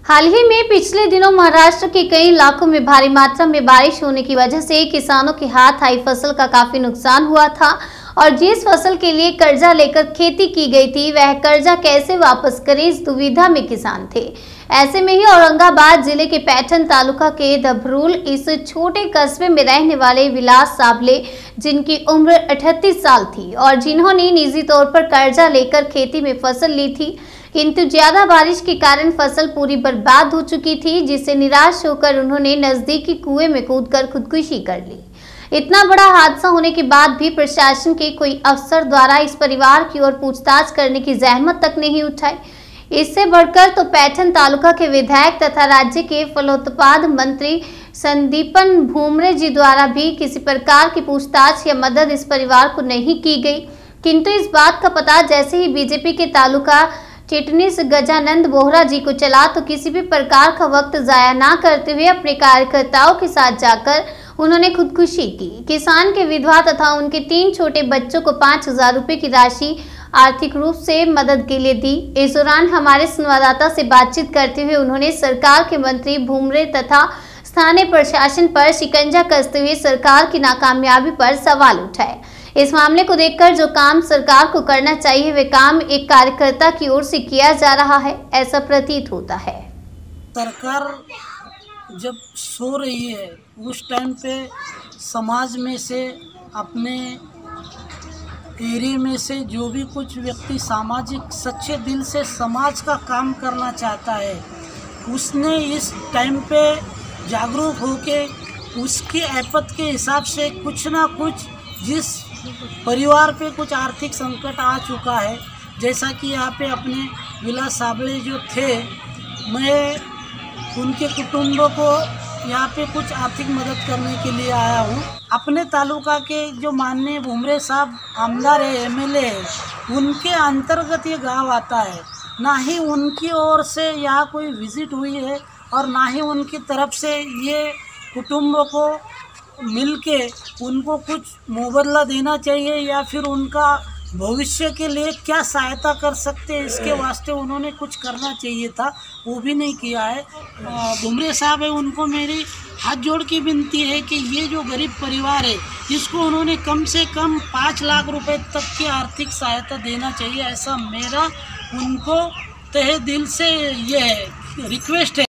हाल ही में पिछले दिनों महाराष्ट्र के कई इलाकों में भारी मात्रा में बारिश होने की वजह से किसानों के हाथ आई फसल का काफी नुकसान हुआ था और जिस फसल के लिए कर्जा लेकर खेती की गई थी वह कर्जा कैसे वापस करें, इस दुविधा में किसान थे। ऐसे में ही औरंगाबाद जिले के पैठन तालुका के दभरूल इस छोटे कस्बे में रहने वाले विलास साबले, जिनकी उम्र 38 साल थी और जिन्होंने निजी तौर पर कर्जा लेकर खेती में फसल ली थी, किंतु ज्यादा बारिश के कारण फसल पूरी बर्बाद हो चुकी थी, जिससे निराश होकर उन्होंने नजदीकी कुएं में कूदकर खुदकुशी कर ली। इतना बड़ा हादसा होने के बाद भी प्रशासन के कोई अफसर द्वारा इस परिवार की ओर पूछताछ करने की जहमत तक नहीं उठाई। इससे बढ़कर तो पैठन तालुका के विधायक तथा राज्य के फलोत्पाद मंत्री संदीपन भूमरे जी द्वारा भी किसी प्रकार की पूछताछ या मदद इस परिवार को नहीं की गई। किंतु इस बात का पता जैसे ही बीजेपी के तालुका चिटनीस गजानंद बोहरा जी को चला तो किसी भी प्रकार का वक्त जाया ना करते हुए अपने कार्यकर्ताओं के साथ जाकर उन्होंने खुदकुशी की। किसान के विधवा तथा उनके 3 छोटे बच्चों को 5,000 रुपए की राशि आर्थिक रूप से मदद के लिए दी। इस दौरान हमारे संवाददाता से बातचीत करते हुए उन्होंने सरकार के मंत्री भूमरे तथा स्थानीय प्रशासन पर शिकंजा कसते हुए सरकार की नाकामयाबी पर सवाल उठाए। इस मामले को देखकर जो काम सरकार को करना चाहिए वे काम एक कार्यकर्ता की ओर से किया जा रहा है, ऐसा प्रतीत होता है। सरकार जब सो रही है उस टाइम पे समाज में से अपने एरिया में से जो भी कुछ व्यक्ति सामाजिक सच्चे दिल से समाज का काम करना चाहता है, उसने इस टाइम पे जागरूक होके उसकी आफत के हिसाब से कुछ ना कुछ, जिस परिवार पे कुछ आर्थिक संकट आ चुका है, जैसा कि यहाँ पे अपने विलास साबले जो थे, मैं उनके कुटुंबों को यहाँ पे कुछ आर्थिक मदद करने के लिए आया हूँ। अपने तालुका के जो माननीय भूमरे साहब आमदार है, एमएलए है, उनके अंतर्गत ये गांव आता है। ना ही उनकी ओर से यहाँ कोई विजिट हुई है और ना ही उनकी तरफ से ये कुटुंबों को मिलके उनको कुछ मुआवजा देना चाहिए या फिर उनका भविष्य के लिए क्या सहायता कर सकते हैं, इसके वास्ते उन्होंने कुछ करना चाहिए था, वो भी नहीं किया है। भूमरे साहब है, उनको मेरी हाथ जोड़ की विनती है कि ये जो गरीब परिवार है इसको उन्होंने कम से कम 5 लाख रुपए तक की आर्थिक सहायता देना चाहिए, ऐसा मेरा उनको तहे दिल से ये रिक्वेस्ट है।